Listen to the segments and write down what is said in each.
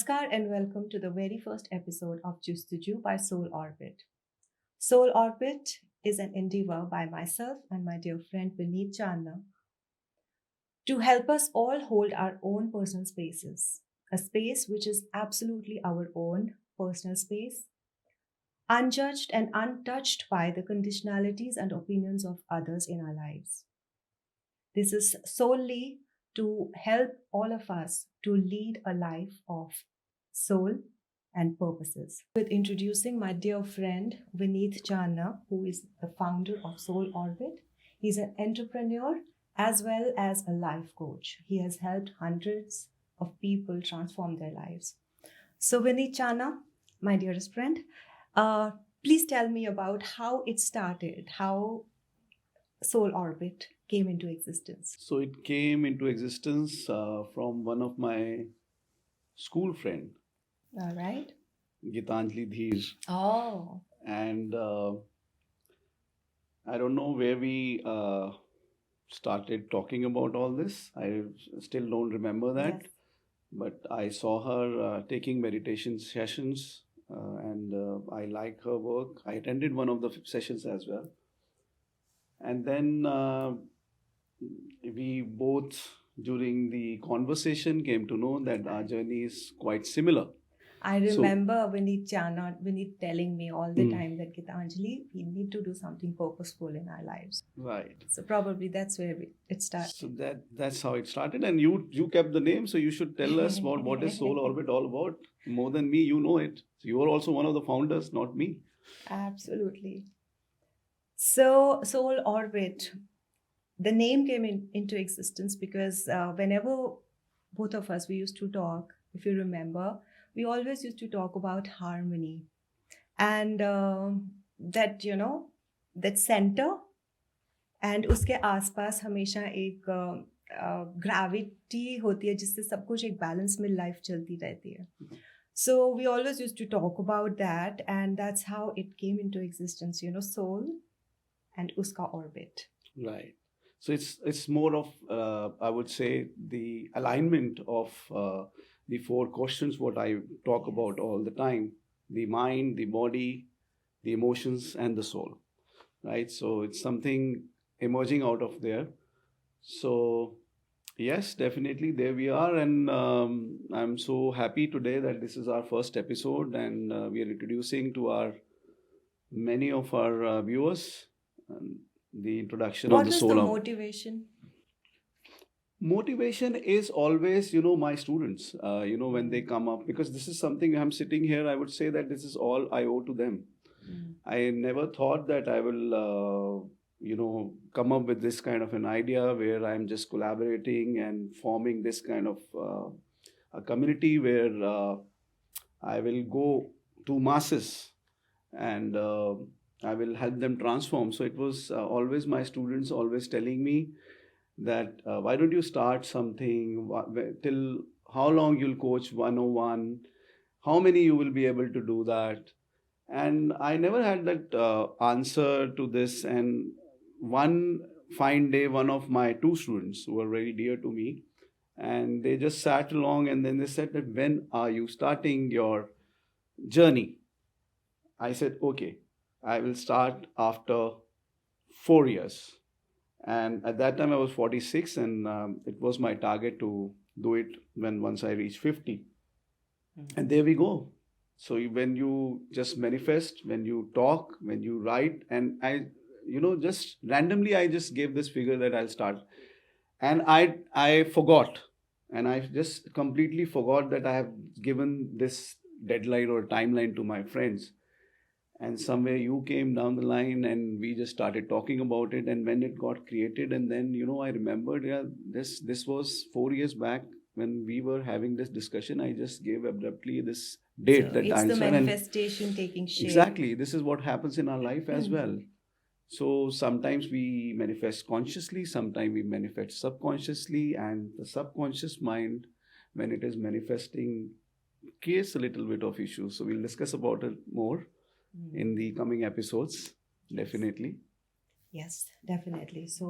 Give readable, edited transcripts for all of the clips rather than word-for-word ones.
Namaskar and welcome to the very first episode of Justuju by Soul Orbit. Soul Orbit is an endeavor by myself and my dear friend Vineet Chandna to help us all hold our own personal spaces, a space which is absolutely our own personal space, unjudged and untouched by the conditionalities and opinions of others in our lives. This is solely to help all of us to lead a life of soul and purposes. With introducing my dear friend Vineet Channa, who is the founder of Soul Orbit. He's an entrepreneur as well as a life coach. He has helped hundreds of people transform their lives. So, Vineet Channa, my dearest friend, uh, please tell me about how it started, how Soul Orbit came into existence. So it came into existence from one of my school friend, All right. Gitanjali Dheer, Oh, and I don't know where we started talking about all this. I still don't remember that, yes. but I saw her taking meditation sessions, and I like her work. I attended one of the sessions as well, and then we both during the conversation came to know that our journey is quite similar. I So, remember Vineet telling me all the mm, time that Gitanjali, we need to do something purposeful in our lives. right. So probably that's where it started. So that's how it started, and you kept the name, so you should tell us about what is Soul Orbit all about. More than me, you know it. So you are also one of the founders, not me. Absolutely. So Soul Orbit, the name came into existence because whenever both of us we used to talk, if you remember, we always used to talk about harmony and that that center and उसके आसपास हमेशा एक gravity होती है जिससे सब कुछ एक बैलेंस में लाइफ चलती रहती है so we always use to talk about that and that's how it came into existence soul and उसका orbit Right. So it's more of I would say the alignment of the four questions what I talk about all the time: the mind, the body, the emotions, and the soul. Right. So it's something emerging out of there. So yes, definitely there we are, and I'm so happy today that this is our first episode, and we are introducing to our many of our viewers the introduction of what the was soul the of motivation motivation is always my students when they come up, because this is something I'm sitting here, I would say that this is all I owe to them. I never thought that I will come up with this kind of an idea where I'm just collaborating and forming this kind of a community where I will go to masses, and I will help them transform. So it was always my students always telling me that why don't you start something, till how long you'll coach 101, how many you will be able to do that. And I never had that answer to this. And one fine day, one of my two students who were very dear to me, and they just sat along and then they said that, when are you starting your journey? I said, okay, I will start after 4 years. And at that time I was 46, and it was my target to do it once I reach 50. And there we go. So when you just manifest, when you talk, when you write, and I just randomly I just gave this figure that I'll start, and I forgot, and I just completely forgot that I have given this deadline or timeline to my friends. And somewhere you came down the line, and we just started talking about it, and when it got created, and then I remembered, yeah, this was 4 years back when we were having this discussion. I just gave abruptly this date, so that it's the answer, and manifestation taking shape. exactly, this is what happens in our life as well. So sometimes we manifest consciously, sometimes we manifest subconsciously, and the subconscious mind, when it is manifesting, creates a little bit of issues. So we'll discuss about it more in the coming episodes, definitely. Yes, definitely. So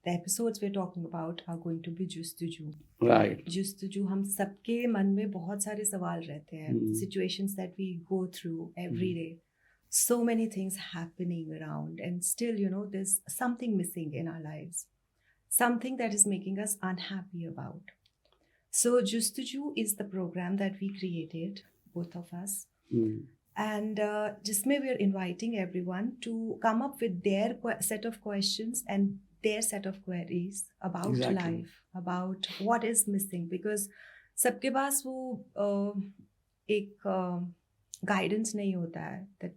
the episodes we're talking about are going to be Justuju. Right. Justuju, हम सबके मन में बहुत सारे सवाल रहते हैं. Situations that we go through every day. So many things happening around, and still, there's something missing in our lives. Something that is making us unhappy about. So Justuju is the program that we created, both of us. And जिसमें we are inviting everyone to come up with their set of questions and their set of queries about life, about what is missing, because सबके पास वो एक guidance नहीं होता है, that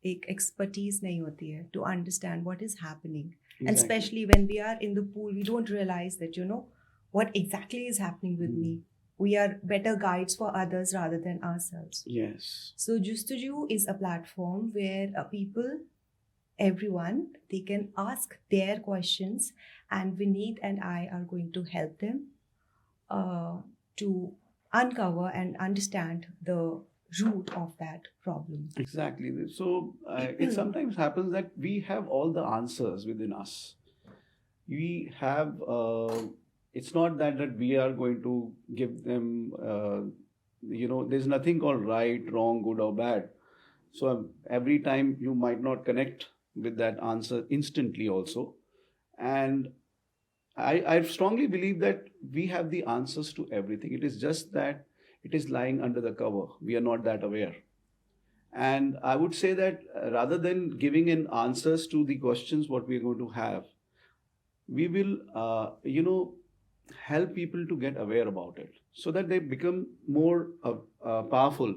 एक expertise नहीं होती है to understand what is happening. And especially when we are in the pool, we don't realize that what exactly is happening with me. We are better guides for others rather than ourselves. Yes. So Justuju is a platform where people, everyone, they can ask their questions, and Vineet and I are going to help them to uncover and understand the root of that problem. Exactly. So it sometimes happens that we have all the answers within us. We have it's not that we are going to give them there's nothing called right, wrong, good or bad. So every time you might not connect with that answer instantly also. And I strongly believe that we have the answers to everything. It is just that it is lying under the cover. We are not that aware. And I would say that rather than giving in answers to the questions what we are going to have, we will help people to get aware about it, so that they become more powerful,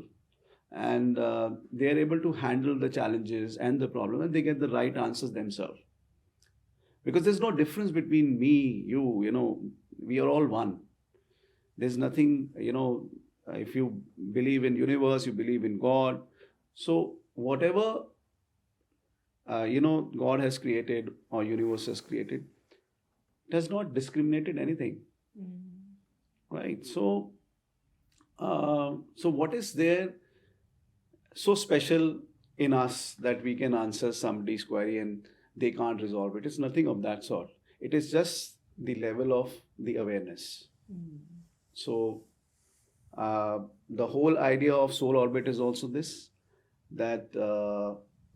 and they are able to handle the challenges and the problem, and they get the right answers themselves. Because there's no difference between me, you, we are all one. There's nothing, if you believe in universe, you believe in God. So whatever God has created or universe has created does not discriminate anything. Right. So what is there so special in us that we can answer somebody's query and they can't resolve it? It's nothing of that sort. It is just the level of the awareness. So the whole idea of Soul Orbit is also this, that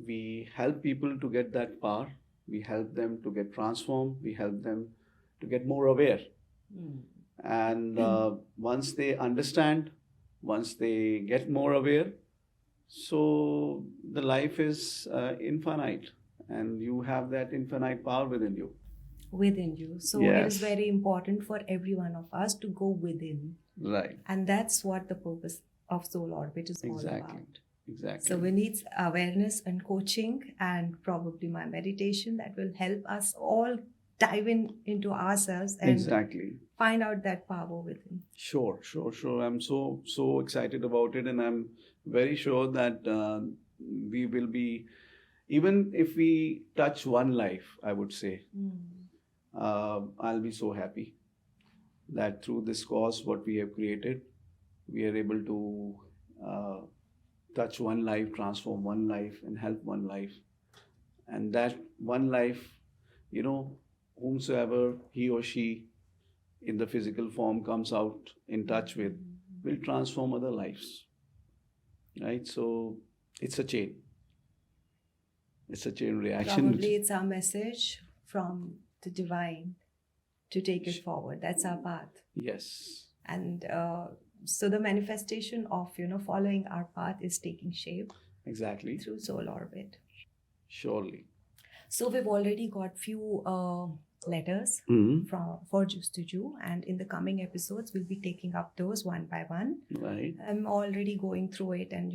we help people to get that power. We help them to get transformed. We help them to get more aware. And once they understand, once they get more aware, so the life is infinite, and you have that infinite power within you. So it is very important for every one of us to go within. Right. And that's what the purpose of Soul Orbit is all about. Exactly. So we need awareness and coaching, and probably my meditation that will help us all dive into ourselves and find out that power within. Sure. I'm so excited about it, and I'm very sure that we will be, even if we touch one life, I would say, I'll be so happy that through this cause what we have created, we are able to touch one life, transform one life, and help one life. And that one life, whomsoever he or she in the physical form comes out in touch with, will transform other lives. Right? So it's a chain. It's a chain reaction. Probably it's our message from the divine to take it forward. That's our path. Yes. And so the manifestation of following our path is taking shape. Exactly. Through Soul Orbit. Surely. So we've already got few letters for Justuju, and in the coming episodes we'll be taking up those one by one. Right. I'm already going through it and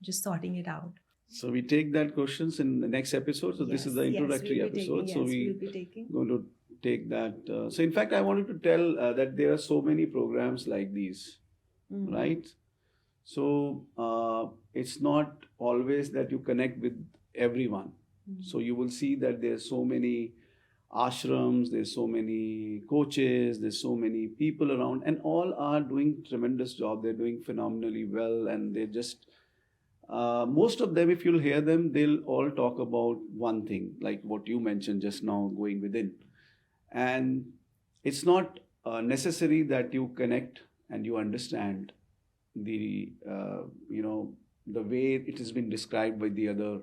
just sorting it out. So we take that questions in the next episode. So this is the introductory episode. So we'll be going to take that. So in fact, I wanted to tell that there are so many programs like these, right? So it's not always that you connect with everyone. So you will see that there's so many ashrams, there's so many coaches, there's so many people around, and all are doing tremendous job. They're doing phenomenally well, and they just most of them, if you'll hear them, they'll all talk about one thing, like what you mentioned just now, going within. And it's not necessary that you connect and you understand the the way it has been described by the other,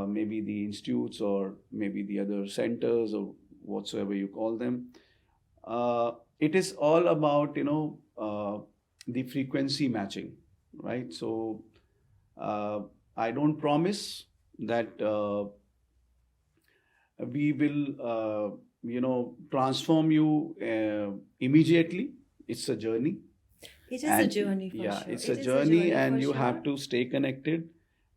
maybe the institutes or maybe the other centers or whatsoever you call them. It is all about the frequency matching, right? So uh, I don't promise that we will transform you immediately. It's a journey. It is a And journey for yeah, sure. it's It a is a journey, journey and for you have sure. to stay connected.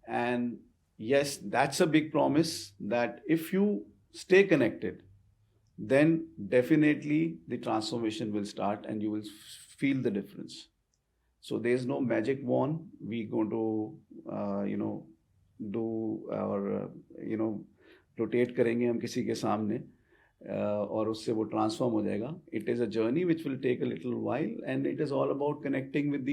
And yes, that's a big promise, that if you stay connected, then definitely the transformation will start and you will feel the difference. So there's no magic wand. We going to do our rotate करेंगे हम किसी के सामने, और उससे वो transform हो जाएगा. It is a journey which will take a little while, and it is all about connecting with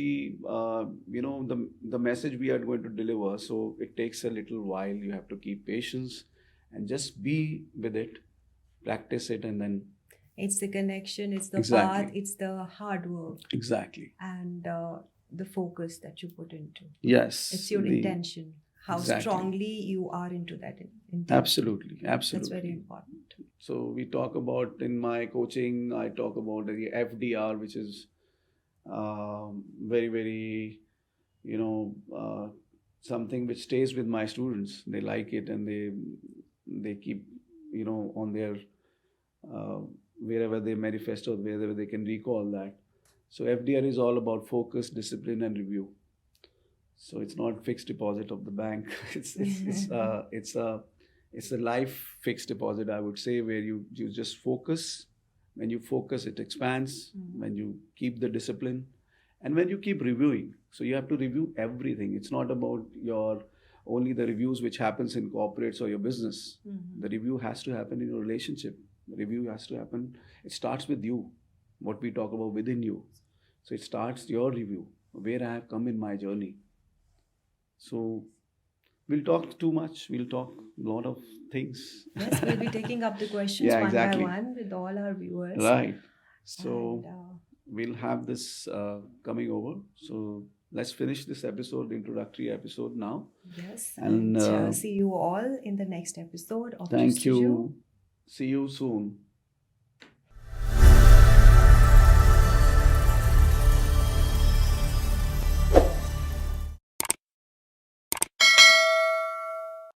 the message we are going to deliver. So it takes a little while. You have to keep patience and just be with it, practice it, and then It's the connection, it's the Exactly. path, it's the hard work, exactly. and the focus that you put into. Yes, It's your intention, how Exactly. strongly you are into that intention. Absolutely, That's absolutely. very important. So we talk about, in my coaching, I talk about the FDR, which is very, very, something which stays with my students. They like it, and they keep, on their wherever they manifest or wherever they can recall that. So FDR is all about focus, discipline, and review. So it's not fixed deposit of the bank. It's a life fixed deposit, I would say, where you just focus. When you focus, it expands. When you keep the discipline, and when you keep reviewing. So you have to review everything. It's not about your only the reviews which happens in corporates or your business. The review has to happen in your relationship. The review has to happen. It starts with you. What we talk about within you. So it starts your review, where I have come in my journey. So we'll talk too much. We'll talk a lot of things. Yes, we'll be taking up the questions Yeah, one exactly. by one with all our viewers. Right. So And, we'll have this coming over. So let's finish this episode, the introductory episode now. yes, And and see you all in the next episode of thank Justuju. you. See you soon.